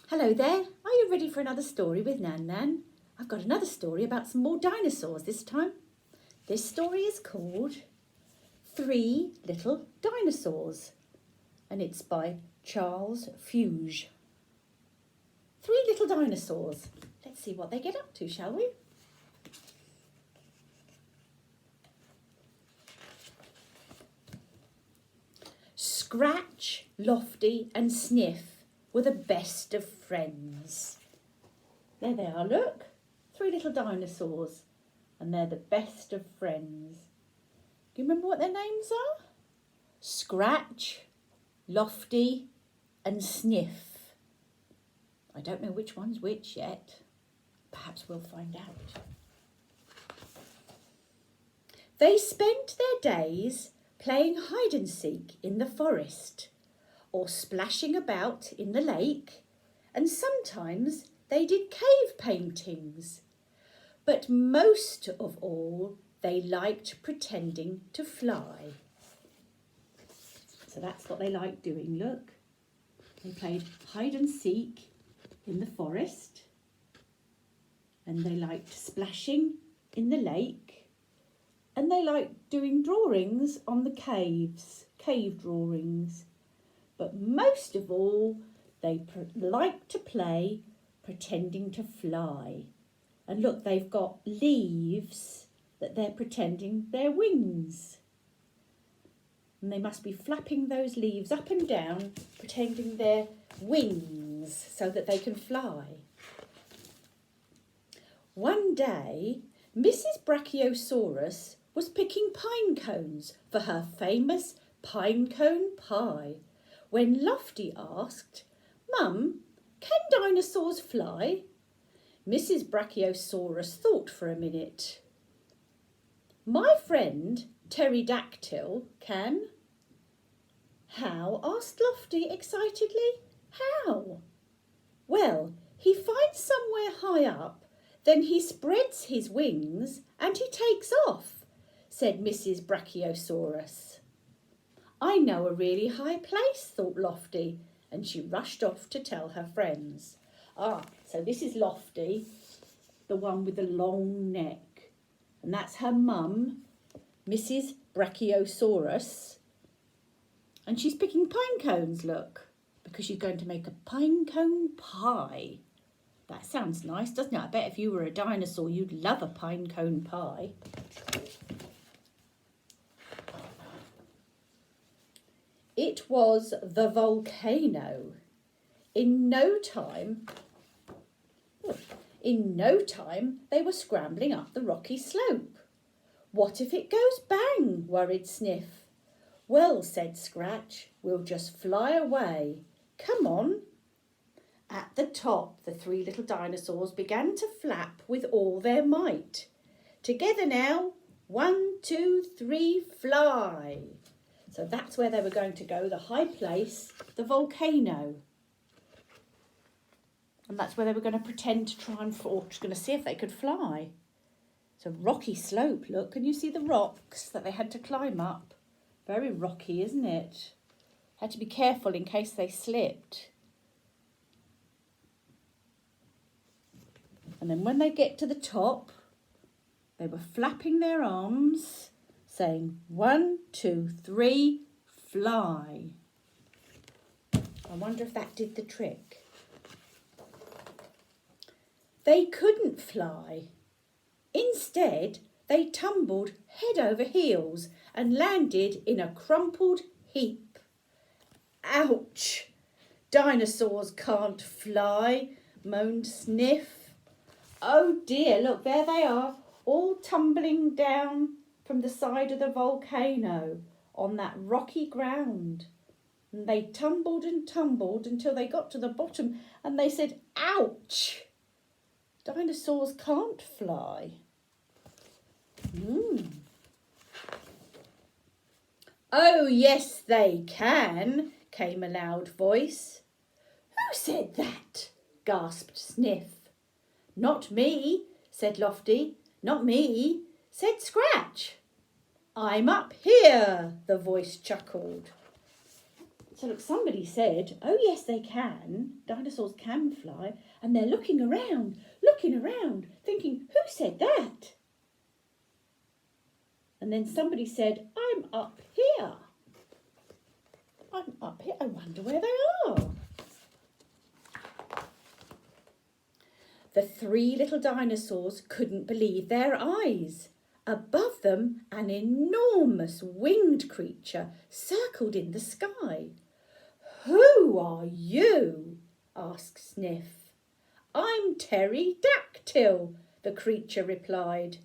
Hello there, are you ready for another story with NanNan? I've got another story about some more dinosaurs this time. This story is called Three Little Dinosaurs and it's by Charles Fuge. Three little dinosaurs. Let's see what they get up to, shall we? Scratch, Lofty and Sniff were the best of friends. There they are, look. Three little dinosaurs. And they're the best of friends. Do you remember what their names are? Scratch, Lofty and Sniff. I don't know which one's which yet. Perhaps we'll find out. They spent their days playing hide and seek in the forest or splashing about in the lake, and sometimes they did cave paintings. But most of all, they liked pretending to fly. So that's what they liked doing, look. They played hide and seek in the forest, and they liked splashing in the lake, and they liked doing drawings on the caves, cave drawings. But most of all, they like to play pretending to fly. And look, they've got leaves that they're pretending they're wings. And they must be flapping those leaves up and down, pretending they're wings so that they can fly. One day, Mrs. Brachiosaurus was picking pine cones for her famous pine cone pie, when Lofty asked, "Mum, can dinosaurs fly?" Mrs. Brachiosaurus thought for a minute. "My friend Pterodactyl can." "How?" asked Lofty excitedly. "How?" "Well, he finds somewhere high up, then he spreads his wings and he takes off," said Mrs. Brachiosaurus. "I know a really high place," thought Lofty, and she rushed off to tell her friends. So this is Lofty, the one with the long neck, and that's her mum, Mrs. Brachiosaurus, and she's picking pine cones, look, because she's going to make a pine cone pie. That sounds nice, doesn't it? I bet if you were a dinosaur, you'd love a pine cone pie. It was the volcano. In no time, they were scrambling up the rocky slope. "What if it goes bang?" worried Sniff. "Well," said Scratch, "we'll just fly away. Come on." At the top, the three little dinosaurs began to flap with all their might. "Together now, 1, 2, 3, fly." So that's where they were going to go, the high place, the volcano. And that's where they were going to pretend to try and fall, just going to see if they could fly. It's a rocky slope, look. Can you see the rocks that they had to climb up? Very rocky, isn't it? Had to be careful in case they slipped. And then when they get to the top, they were flapping their arms, saying 1, 2, 3, fly. I wonder if that did the trick. They couldn't fly. Instead, they tumbled head over heels and landed in a crumpled heap. "Ouch! Dinosaurs can't fly," moaned Sniff. "Oh dear, look, there they are, all tumbling down from the side of the volcano on that rocky ground." And they tumbled and tumbled until they got to the bottom and they said, "Ouch! Dinosaurs can't fly." "Oh, yes, they can," came a loud voice. "Who said that?" gasped Sniff. "Not me," said Lofty. "Not me," said Scratch. "I'm up here," the voice chuckled. So look, somebody said, oh yes they can, dinosaurs can fly, and they're looking around, thinking, who said that? And then somebody said, I'm up here. I'm up here, I wonder where they are. The three little dinosaurs couldn't believe their eyes. Above them, an enormous winged creature circled in the sky. Who are you? asked Sniff. I'm Pterodactyl, the creature replied.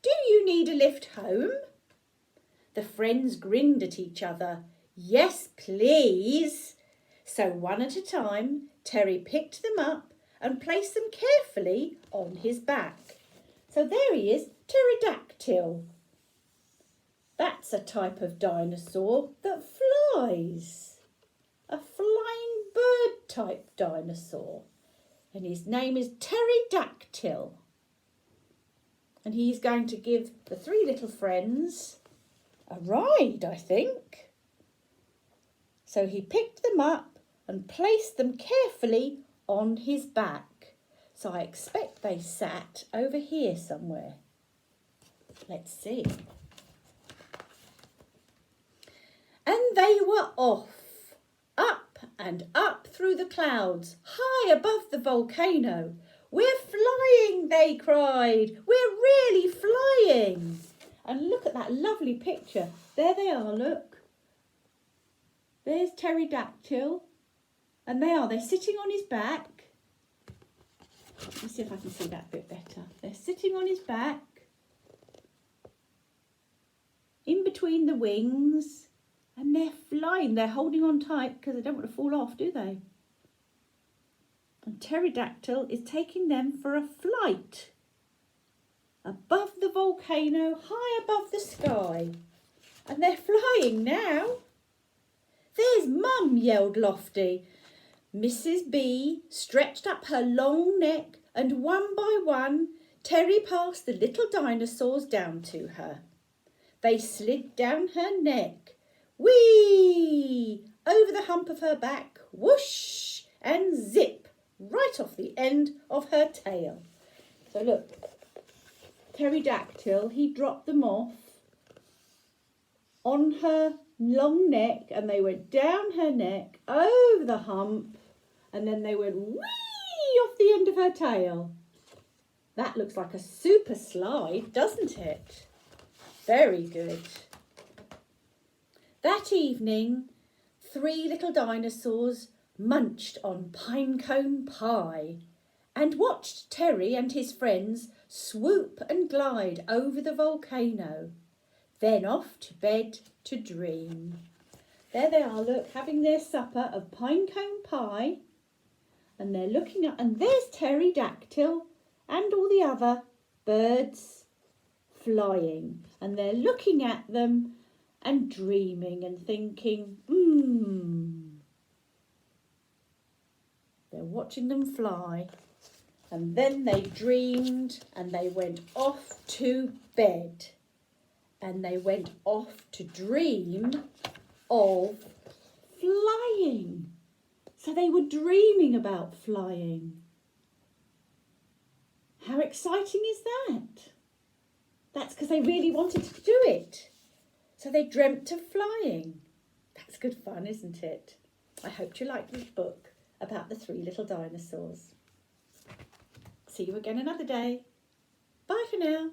Do you need a lift home? The friends grinned at each other. Yes, please. So one at a time, Terry picked them up and placed them carefully on his back. So there he is, Pterodactyl. That's a type of dinosaur that flies. A flying bird type dinosaur. And his name is Pterodactyl. And he's going to give the three little friends a ride, I think. So he picked them up and placed them carefully on his back. So I expect they sat over here somewhere. Let's see. And they were off, up and up through the clouds, high above the volcano. We're flying, they cried. We're really flying. And look at that lovely picture. There they are, look. There's Pterodactyl. And they're sitting on his back. Let me see if I can see that a bit better. They're sitting on his back. In between the wings. And they're flying. They're holding on tight because they don't want to fall off, do they? And Pterodactyl is taking them for a flight. Above the volcano, high above the sky. And they're flying now. There's Mum, yelled Lofty. Mrs. B stretched up her long neck and one by one, Terry passed the little dinosaurs down to her. They slid down her neck. Whee! Over the hump of her back, whoosh, and zip, right off the end of her tail. So look, Pterodactyl, he dropped them off on her long neck and they went down her neck, over the hump, and then they went whee off the end of her tail. That looks like a super slide, doesn't it? Very good. That evening, three little dinosaurs munched on pinecone pie and watched Terry and his friends swoop and glide over the volcano, then off to bed to dream. There they are, look, having their supper of pinecone pie, and they're looking up, and there's Pterodactyl and all the other birds flying, and they're looking at them and dreaming and thinking, They're watching them fly. And then they dreamed and they went off to bed. And they went off to dream of flying. So they were dreaming about flying. How exciting is that? That's because they really wanted to do it. So they dreamt of flying. That's good fun, isn't it? I hope you liked this book about the three little dinosaurs. See you again another day. Bye for now.